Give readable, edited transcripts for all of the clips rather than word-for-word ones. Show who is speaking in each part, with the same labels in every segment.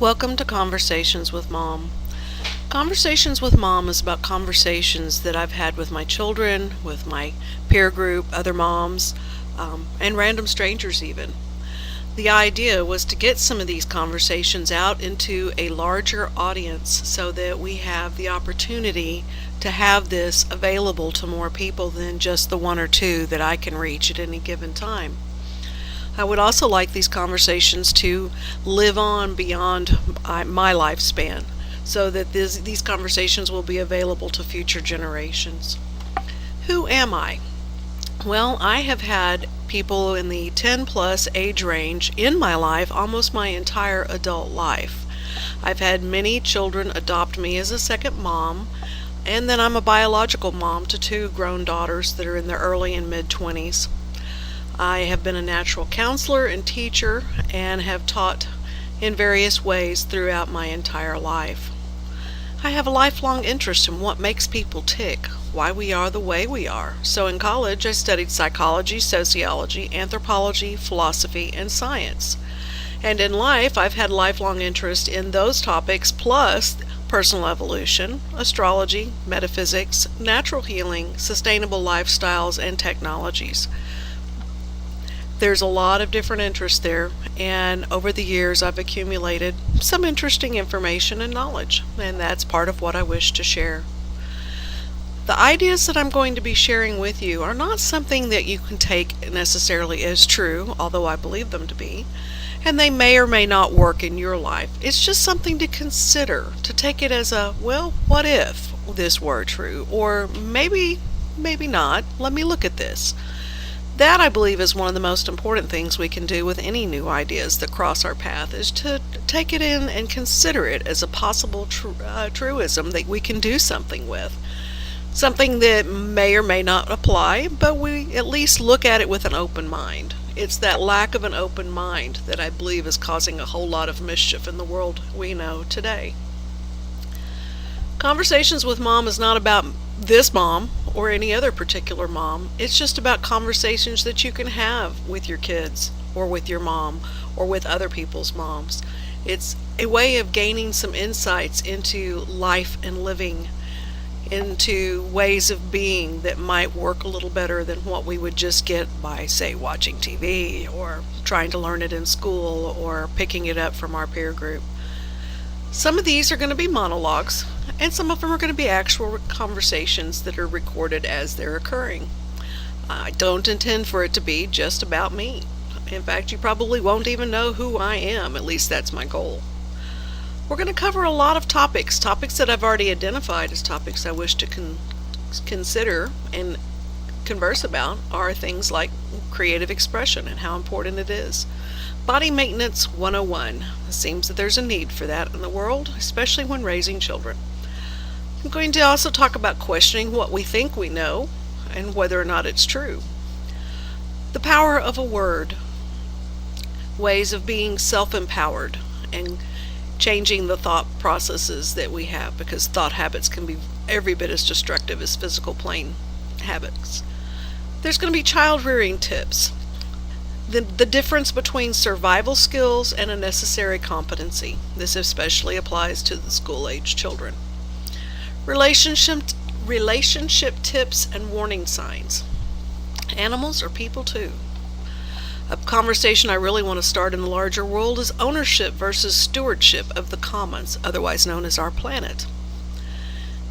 Speaker 1: Welcome to Conversations with Mom. Conversations with Mom is about conversations that I've had with my children, with my peer group, other moms, and random strangers even. The idea was to get some of these conversations out into a larger audience so that we have the opportunity to have this available to more people than just the one or two that I can reach at any given time. I would also like these conversations to live on beyond my lifespan so that these conversations will be available to future generations. Who am I? Well, I have had people in the 10 plus age range in my life almost my entire adult life. I've had many children adopt me as a second mom, and then I'm a biological mom to two grown daughters that are in their early and mid-20s. I have been a natural counselor and teacher and have taught in various ways throughout my entire life. I have a lifelong interest in what makes people tick, why we are the way we are. So in college, I studied psychology, sociology, anthropology, philosophy, and science. And in life, I've had lifelong interest in those topics plus personal evolution, astrology, metaphysics, natural healing, sustainable lifestyles, and technologies. There's a lot of different interests there, and over the years I've accumulated some interesting information and knowledge, and that's part of what I wish to share. The ideas that I'm going to be sharing with you are not something that you can take necessarily as true, although I believe them to be, and they may or may not work in your life. It's just something to consider, to take it as a, well, what if this were true? Or maybe not. Let me look at this. That, I believe, is one of the most important things we can do with any new ideas that cross our path, is to take it in and consider it as a possible truism that we can do something with. Something that may or may not apply, but we at least look at it with an open mind. It's that lack of an open mind that I believe is causing a whole lot of mischief in the world we know today. Conversations with Mom is not about this mom or any other particular mom. It's just about conversations that you can have with your kids or with your mom or with other people's moms. It's a way of gaining some insights into life and living, into ways of being that might work a little better than what we would just get by, say, watching TV or trying to learn it in school or picking it up from our peer group. Some of these are going to be monologues, and some of them are going to be actual conversations that are recorded as they're occurring. I don't intend for it to be just about me. In fact, you probably won't even know who I am, at least that's my goal. We're going to cover a lot of topics that I've already identified as topics I wish to consider and converse about are things like creative expression and how important it is. Body Maintenance 101. It seems that there's a need for that in the world, especially when raising children. I'm going to also talk about questioning what we think we know and whether or not it's true. The power of a word. Ways of being self-empowered and changing the thought processes that we have, because thought habits can be every bit as destructive as physical plane habits. There's going to be child rearing tips. The difference between survival skills and a necessary competency. This especially applies to the school-age children. Relationship tips and warning signs. Animals are people too. A conversation I really want to start in the larger world is ownership versus stewardship of the commons, otherwise known as our planet.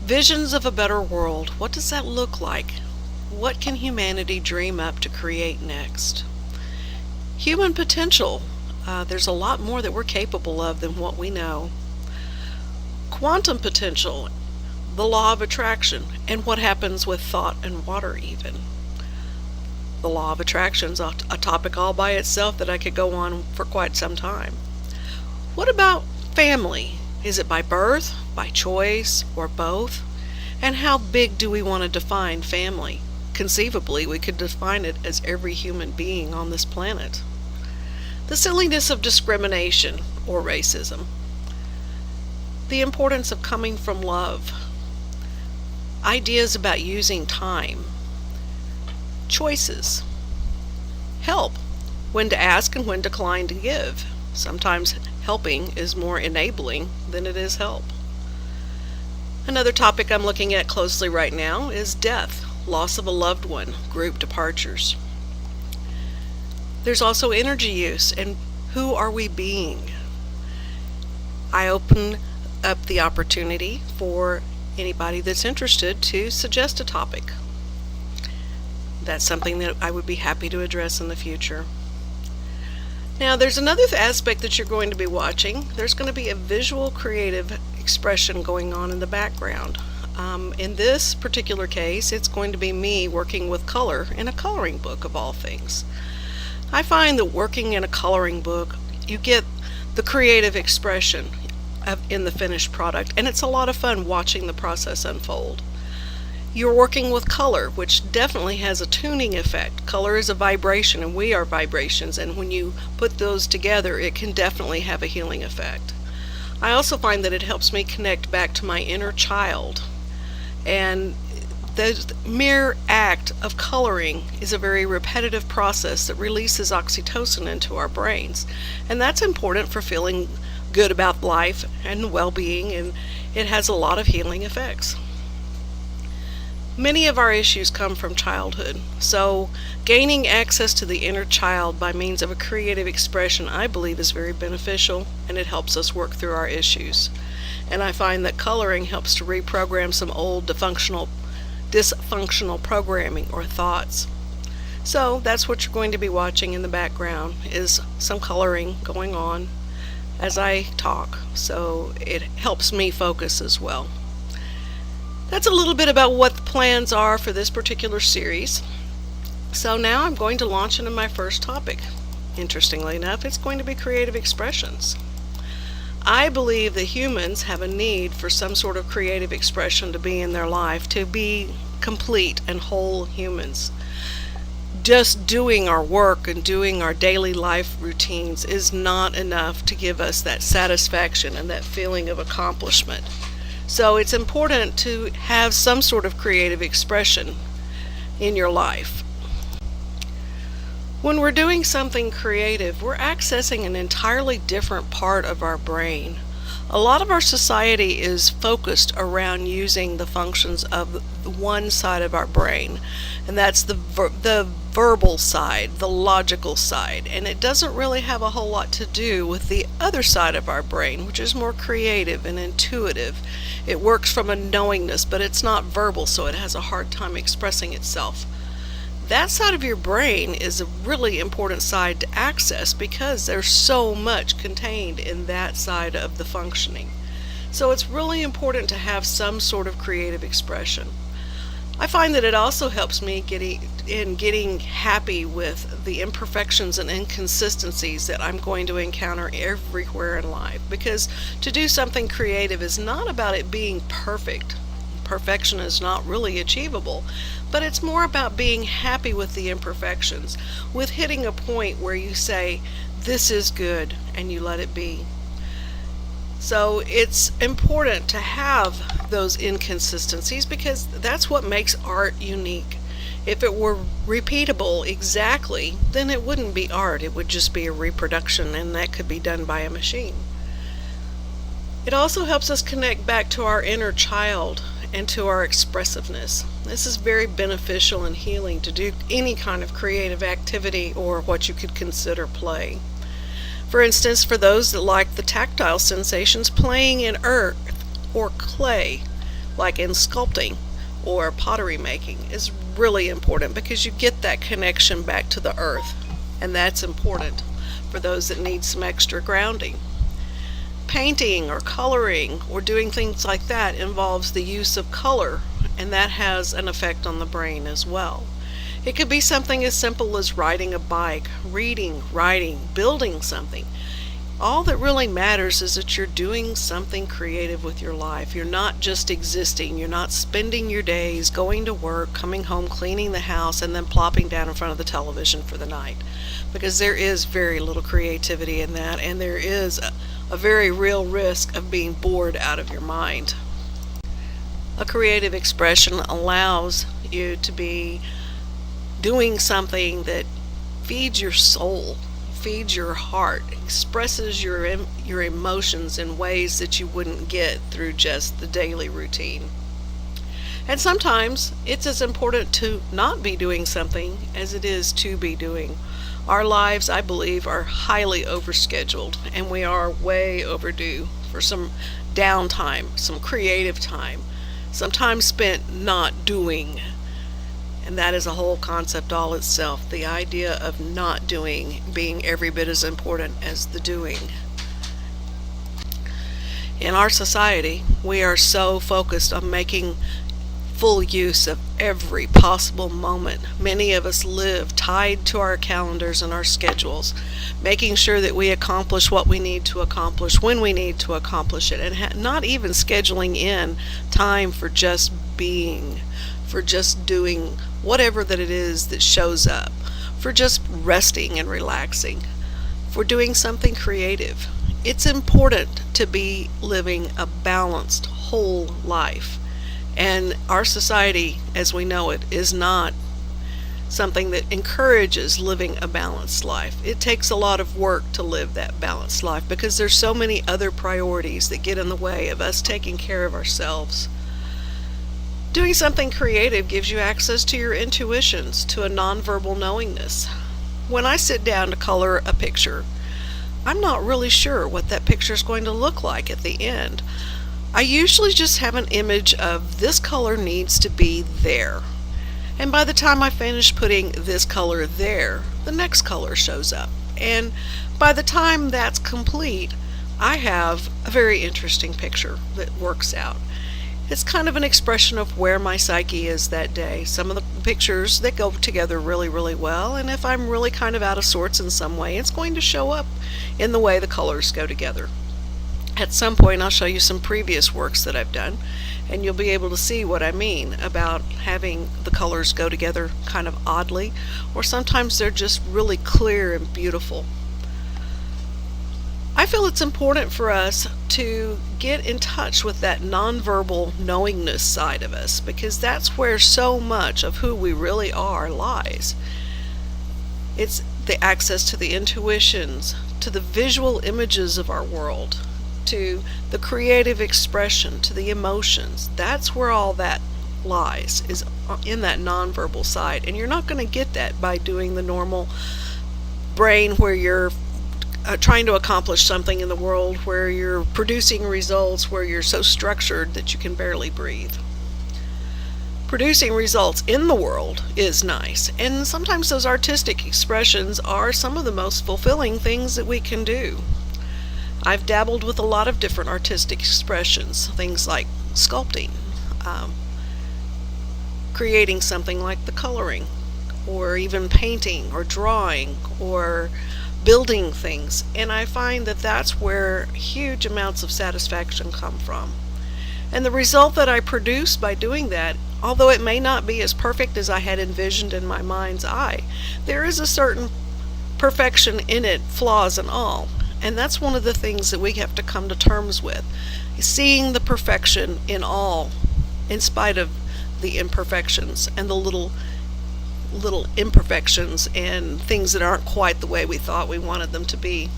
Speaker 1: Visions of a better world. What does that look like? What can humanity dream up to create next? Human potential. There's a lot more that we're capable of than what we know. Quantum potential. The law of attraction, and what happens with thought and water even. The law of attraction is a topic all by itself that I could go on for quite some time. What about family? Is it by birth, by choice, or both? And how big do we want to define family? Conceivably, we could define it as every human being on this planet. The silliness of discrimination or racism. The importance of coming from love. Ideas about using time. Choices. Help. When to ask and when to decline to give. Sometimes helping is more enabling than it is help. Another topic I'm looking at closely right now is death, loss of a loved one, group departures. There's also energy use and who are we being? I open up the opportunity for anybody that's interested to suggest a topic. That's something that I would be happy to address in the future. Now, there's another aspect that you're going to be watching. There's going to be a visual creative expression going on in the background. In this particular case, it's going to be me working with color in a coloring book of all things. I find that working in a coloring book, you get the creative expression in the finished product, and it's a lot of fun watching the process unfold. You're working with color, which definitely has a tuning effect. Color is a vibration, and we are vibrations, and when you put those together, it can definitely have a healing effect. I also find that it helps me connect back to my inner child, and the mere act of coloring is a very repetitive process that releases oxytocin into our brains, and that's important for feeling good about life and well-being, and it has a lot of healing effects. Many of our issues come from childhood, so gaining access to the inner child by means of a creative expression, I believe, is very beneficial, and it helps us work through our issues. And I find that coloring helps to reprogram some old dysfunctional programming or thoughts. So that's what you're going to be watching in the background, is some coloring going on as I talk, so it helps me focus as well. That's a little bit about what the plans are for this particular series. So now I'm going to launch into my first topic. Interestingly enough, it's going to be creative expressions. I believe that humans have a need for some sort of creative expression to be in their life, to be complete and whole humans. Just doing our work and doing our daily life routines is not enough to give us that satisfaction and that feeling of accomplishment. So it's important to have some sort of creative expression in your life. When we're doing something creative, we're accessing an entirely different part of our brain. A lot of our society is focused around using the functions of one side of our brain, and that's the verbal side, the logical side, and it doesn't really have a whole lot to do with the other side of our brain, which is more creative and intuitive. It works from a knowingness, but it's not verbal, so it has a hard time expressing itself. That side of your brain is a really important side to access because there's so much contained in that side of the functioning. So it's really important to have some sort of creative expression. I find that it also helps me getting happy with the imperfections and inconsistencies that I'm going to encounter everywhere in life, because to do something creative is not about it being perfect. Perfection is not really achievable, but it's more about being happy with the imperfections, with hitting a point where you say, this is good, and you let it be. So it's important to have those inconsistencies because that's what makes art unique. If it were repeatable exactly, then it wouldn't be art. It would just be a reproduction, and that could be done by a machine. It also helps us connect back to our inner child and to our expressiveness. This is very beneficial and healing to do any kind of creative activity or what you could consider play. For instance, for those that like the tactile sensations, playing in earth or clay, like in sculpting or pottery making, is really important because you get that connection back to the earth, and that's important for those that need some extra grounding. Painting or coloring or doing things like that involves the use of color, and that has an effect on the brain as well. It could be something as simple as riding a bike, reading, writing, building something. All that really matters is that you're doing something creative with your life. You're not just existing. You're not spending your days going to work, coming home, cleaning the house, and then plopping down in front of the television for the night. Because there is very little creativity in that, and there is a very real risk of being bored out of your mind. A creative expression allows you to be doing something that feeds your soul, feeds your heart, expresses your emotions in ways that you wouldn't get through just the daily routine. And sometimes it's as important to not be doing something as it is to be doing. Our lives, I believe, are highly overscheduled, and we are way overdue for some downtime, some creative time, some time spent not doing. And that is a whole concept all itself. The idea of not doing being every bit as important as the doing. In our society, we are so focused on making full use of every possible moment. Many of us live tied to our calendars and our schedules, making sure that we accomplish what we need to accomplish when we need to accomplish it, and not even scheduling in time for just being, for just doing whatever that it is that shows up, for just resting and relaxing, for doing something creative. It's important to be living a balanced whole life. And our society, as we know it, is not something that encourages living a balanced life. It takes a lot of work to live that balanced life because there's so many other priorities that get in the way of us taking care of ourselves. Doing something creative gives you access to your intuitions, to a nonverbal knowingness. When I sit down to color a picture, I'm not really sure what that picture is going to look like at the end. I usually just have an image of this color needs to be there. And by the time I finish putting this color there, the next color shows up. And by the time that's complete, I have a very interesting picture that works out. It's kind of an expression of where my psyche is that day. Some of the pictures that go together really, really well, and if I'm really kind of out of sorts in some way, it's going to show up in the way the colors go together. At some point, I'll show you some previous works that I've done, and you'll be able to see what I mean about having the colors go together kind of oddly, or sometimes they're just really clear and beautiful. I feel it's important for us to get in touch with that nonverbal knowingness side of us, because that's where so much of who we really are lies. It's the access to the intuitions, to the visual images of our world, to the creative expression, to the emotions. That's where all that lies, is in that nonverbal side. And you're not going to get that by doing the normal brain where you're trying to accomplish something in the world, where you're producing results, where you're so structured that you can barely breathe. Producing results in the world is nice, and sometimes those artistic expressions are some of the most fulfilling things that we can do. I've dabbled with a lot of different artistic expressions, things like sculpting, creating something like the coloring, or even painting or drawing or building things, and I find that that's where huge amounts of satisfaction come from. And the result that I produce by doing that, although it may not be as perfect as I had envisioned in my mind's eye, there is a certain perfection in it, flaws and all. And that's one of the things that we have to come to terms with, seeing the perfection in all, in spite of the imperfections and the little imperfections and things that aren't quite the way we thought we wanted them to be.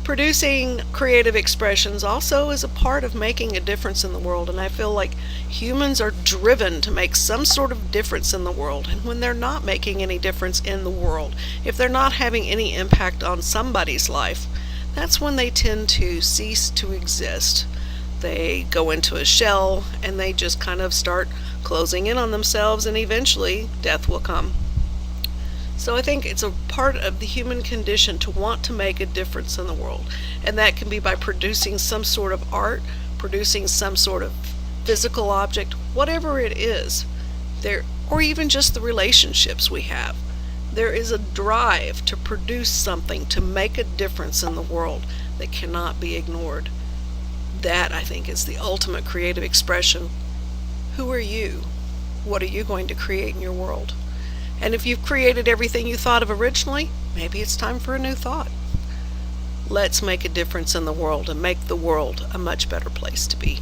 Speaker 1: Producing creative expressions also is a part of making a difference in the world, and I feel like humans are driven to make some sort of difference in the world. And when they're not making any difference in the world, if they're not having any impact on somebody's life, that's when they tend to cease to exist. They go into a shell and they just kind of start closing in on themselves, and eventually death will come. So I think it's a part of the human condition to want to make a difference in the world. And that can be by producing some sort of art, producing some sort of physical object, whatever it is, or even just the relationships we have. There is a drive to produce something, to make a difference in the world that cannot be ignored. That, I think, is the ultimate creative expression. Who are you? What are you going to create in your world? And if you've created everything you thought of originally, maybe it's time for a new thought. Let's make a difference in the world and make the world a much better place to be.